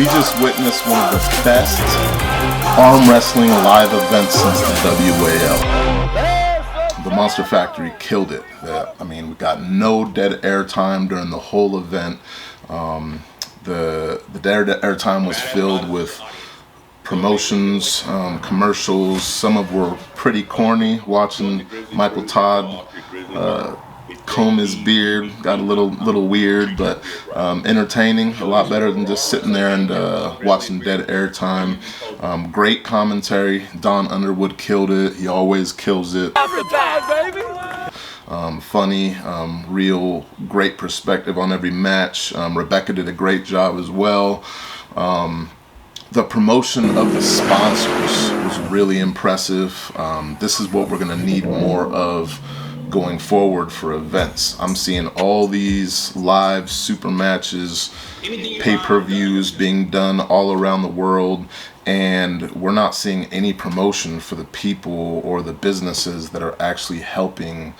We just witnessed one of the best arm wrestling live events since the WAL. The Monster Factory killed it. I mean, we got no dead air time during the whole event. The dead air time was filled with promotions, commercials. Some of were pretty corny. Watching Michael Todd comb his beard got a little weird, but entertaining. A lot better than just sitting there and watching dead air time. Great commentary. Don Underwood killed it. He always kills it. Funny, real, great perspective on every match. Rebecca did a great job as well. The promotion of the sponsors was really impressive. This is what we're going to need more of going forward for events. I'm seeing all these live super matches, pay-per-views being done all around the world, and we're not seeing any promotion for the people or the businesses that are actually helping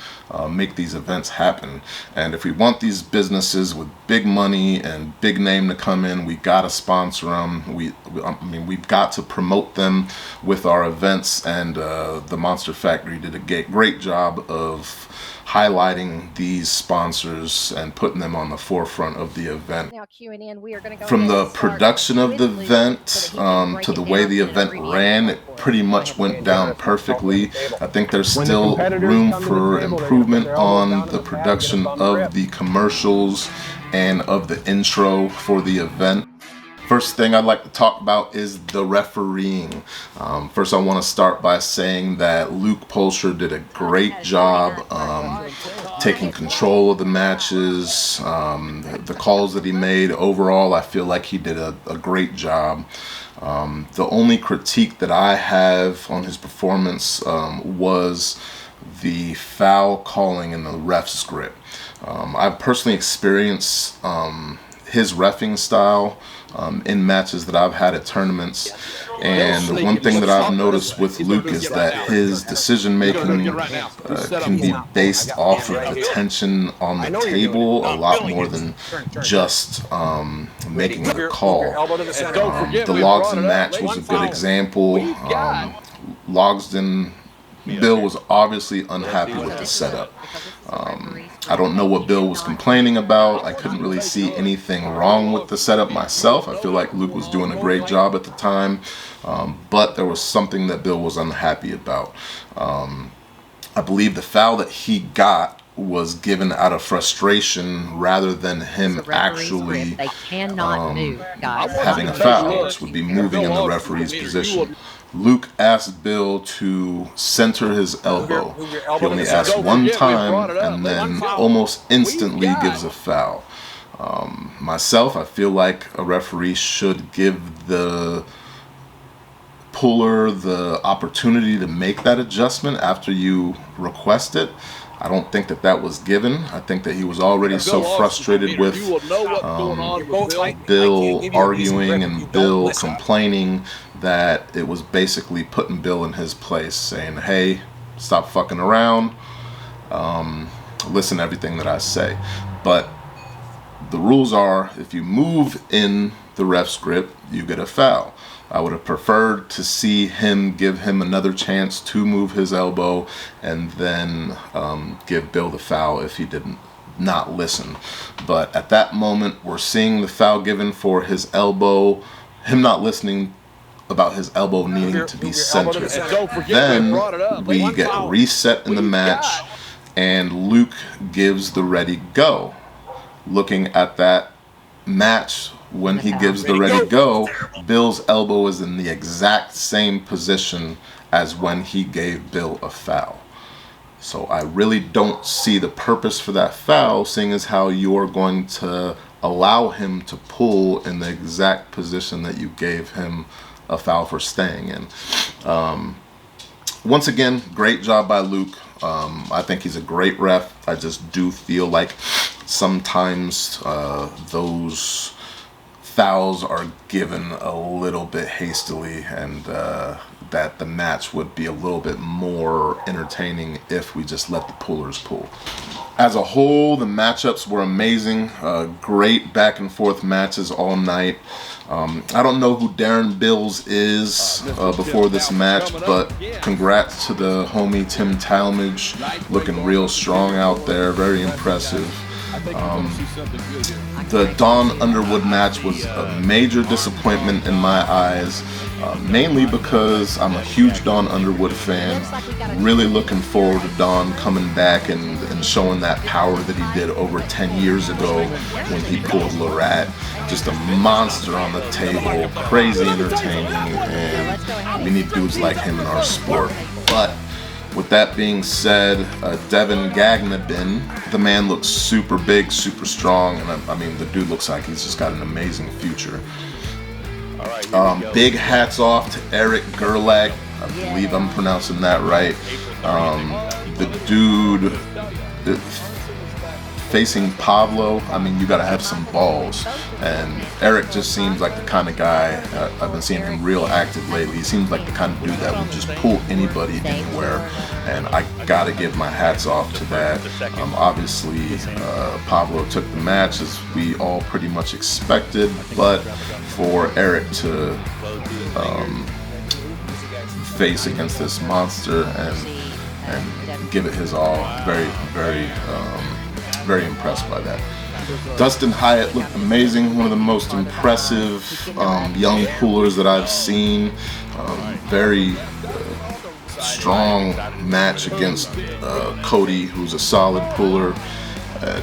make these events happen. And if we want these businesses with big money and big name to come in, we gotta sponsor them. We've got to promote them with our events, and the Monster Factory did a great job of highlighting these sponsors and putting them on the forefront of the event. Now Q&A, we are going to go from the production of the event to the way the event ran, it pretty much went down perfectly. I think there's still room for improvement on the production of the commercials and of the intro for the event. First thing I'd like to talk about is the refereeing. First, I want to start by saying that Luke Polsher did a great job taking control of the matches, the calls that he made. Overall, I feel like he did a great job. The only critique that I have on his performance was the foul calling in the ref script. I've personally experienced his reffing style in matches that I've had at tournaments, and one thing that I've noticed with Luke is that his decision making can be based off of the tension on the table a lot more than just making a call. The Logsdon match was a good example. Logsdon, Bill was obviously unhappy with the setup. I don't know what Bill was complaining about. I couldn't really see anything wrong with the setup myself. I feel like Luke was doing a great job at the time, but there was something that Bill was unhappy about. I believe the foul that he got was given out of frustration rather than him actually having a foul, which would be moving in the referee's position. Luke asked Bill to center his elbow. He only asked one time and then almost instantly gives a foul. Myself, I feel like a referee should give the puller the opportunity to make that adjustment after you request it. I don't think that that was given. I think that he was already so frustrated with Bill arguing and Bill complaining that it was basically putting Bill in his place, saying, hey, stop fucking around, listen to everything that I say. But the rules are, if you move in the ref script, you get a foul. I would have preferred to see him give him another chance to move his elbow and then give Bill the foul if he didn't not listen. But at that moment, we're seeing the foul given for his elbow, him not listening about his elbow needing to be centered. Then we get reset in the match and Luke gives the ready go. Looking at that match, when he gives the ready go, Bill's elbow is in the exact same position as when he gave Bill a foul. So I really don't see the purpose for that foul, seeing as how you're going to allow him to pull in the exact position that you gave him a foul for staying in. Once again, great job by Luke. I think he's a great ref. I just do feel like sometimes those fouls are given a little bit hastily, and that the match would be a little bit more entertaining if we just let the pullers pull. As a whole, the matchups were amazing. Great back and forth matches all night. I don't know who Darren Bills is before this match, but congrats to the homie Tim Talmadge, looking real strong out there, very impressive. The Dawn Underwood match was a major disappointment in my eyes, mainly because I'm a huge Dawn Underwood fan. Really looking forward to Dawn coming back and showing that power that he did over 10 years ago when he pulled Lorette. Just a monster on the table, crazy entertaining, and we need dudes like him in our sport. But with that being said, Devin Gagnabin, the man looks super big, super strong, and I mean, the dude looks like he's just got an amazing future. Big hats off to Eric Gerlach. I believe I'm pronouncing that right. The dude facing Pablo, I mean, you gotta have some balls. And Eric just seems like the kind of guy, I've been seeing him real active lately. He seems like the kind of dude that would just pull anybody anywhere. And I gotta give my hats off to that. Obviously, Pablo took the match as we all pretty much expected, but for Eric to face against this monster and give it his all, very impressed by that. Dustin Hyatt looked amazing, one of the most impressive young pullers that I've seen. Very strong match against Cody, who's a solid puller.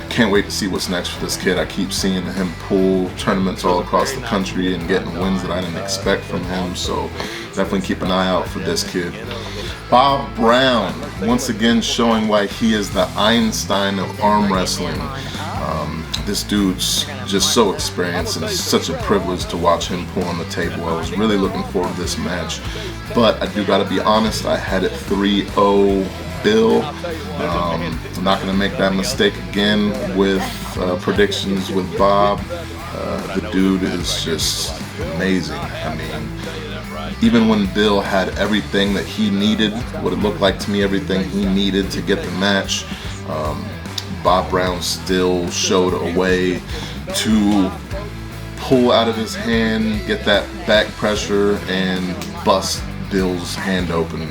Can't wait to see what's next for this kid. I keep seeing him pull tournaments all across the country and getting wins that I didn't expect from him, so definitely keep an eye out for this kid. Bob Brown, once again showing why he is the Einstein of arm wrestling. This dude's just so experienced, and it's such a privilege to watch him pull on the table. I was really looking forward to this match, but I do gotta be honest, I had it 3-0 Bill. I'm not gonna make that mistake again with predictions with Bob. The dude is just amazing. I mean, even when Bill had everything that he needed, what it looked like to me, everything he needed to get the match, Bob Brown still showed a way to pull out of his hand, get that back pressure, and bust Bill's hand open.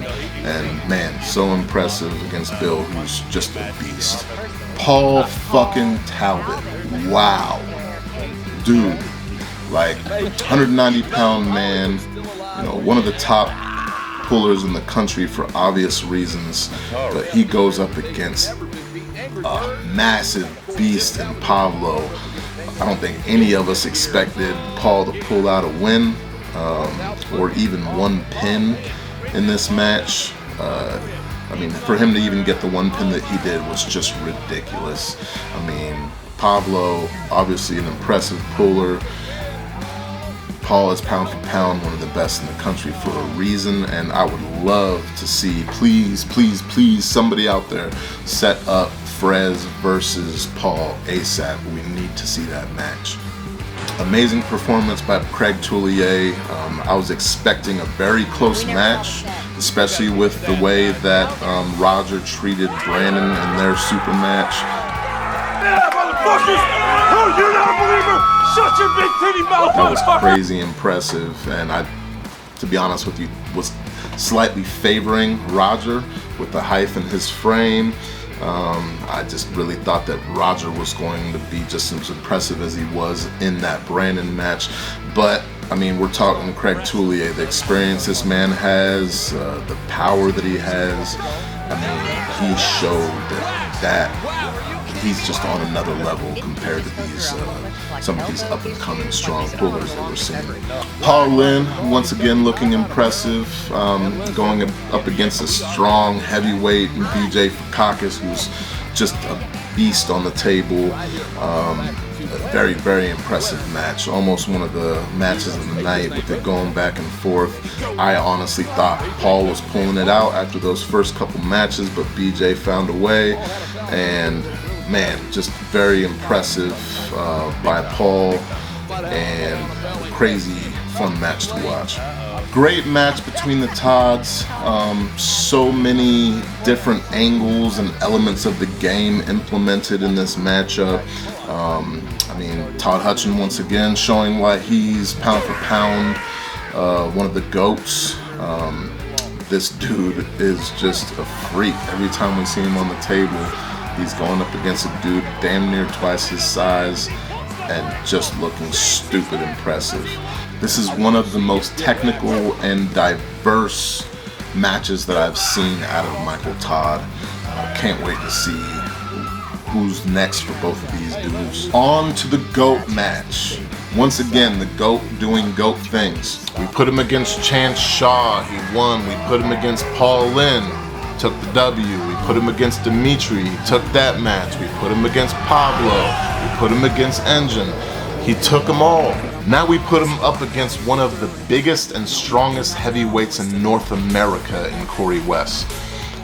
And man, so impressive against Bill, who's just a beast. Paul fucking Talbot, wow. Dude, like 190-pound man, you know, one of the top pullers in the country for obvious reasons, but he goes up against a massive beast in Pablo. I don't think any of us expected Paul to pull out a win, or even one pin in this match. I mean, for him to even get the one pin that he did was just ridiculous. I mean, Pablo, obviously an impressive puller. Paul is pound for pound one of the best in the country for a reason, and I would love to see, please, somebody out there set up Frez versus Paul ASAP. We need to see that match. Amazing performance by Craig Tullier. I was expecting a very close match, especially with the way that Roger treated Brandon in their super match. Yeah, motherfuckers! Oh, you're not a believer! Shut your big titty mouth, that was motherfucker! Crazy impressive, and I, to be honest with you, was slightly favoring Roger with the height in his frame. I just really thought that Roger was going to be just as impressive as he was in that Brandon match. But, I mean, we're talking Craig Tullier, the experience this man has, the power that he has. I mean, he showed that he's just on another level compared to these some of these up-and-coming strong pullers that we're seeing. Paul Lynn, once again looking impressive, going up against a strong heavyweight BJ Fakakis, who's just a beast on the table. A very, very impressive match. Almost one of the matches of the night with it going back and forth. I honestly thought Paul was pulling it out after those first couple matches, but BJ found a way, and man, just very impressive by Paul, and crazy fun match to watch. Great match between the Todds. So many different angles and elements of the game implemented in this matchup. I mean, Todd Hutchin once again showing why he's pound for pound one of the GOATs. This dude is just a freak. Every time we see him on the table, he's going up against a dude damn near twice his size and just looking stupid impressive. This is one of the most technical and diverse matches that I've seen out of Michael Todd. Can't wait to see who's next for both of these dudes. On to the GOAT match. Once again, the GOAT doing GOAT things. We put him against Chance Shaw, he won. We put him against Paul Lynn, took the W. We put him against Dimitri, he took that match. We put him against Pablo, we put him against Engine. He took them all. Now we put him up against one of the biggest and strongest heavyweights in North America in Corey West.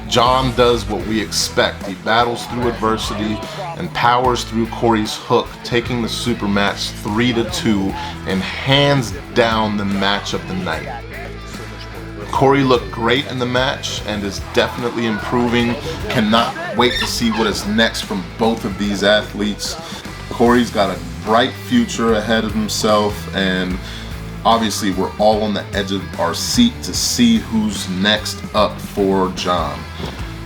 John does what we expect. He battles through adversity and powers through Corey's hook, taking the super match 3-2 and hands down the match of the night. Corey looked great in the match and is definitely improving. Cannot wait to see what is next from both of these athletes. Corey's got a bright future ahead of himself, and obviously we're all on the edge of our seat to see who's next up for John.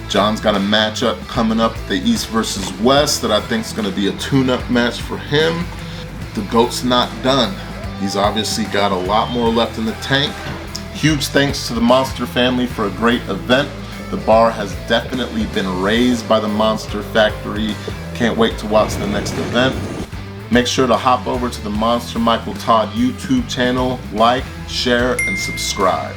John's got a matchup coming up, the East versus West, that I think is going to be a tune-up match for him. The GOAT's not done. He's obviously got a lot more left in the tank. Huge thanks to the Monster family for a great event. The bar has definitely been raised by the Monster Factory. Can't wait to watch the next event. Make sure to hop over to the Monster Michael Todd YouTube channel, like, share, and subscribe.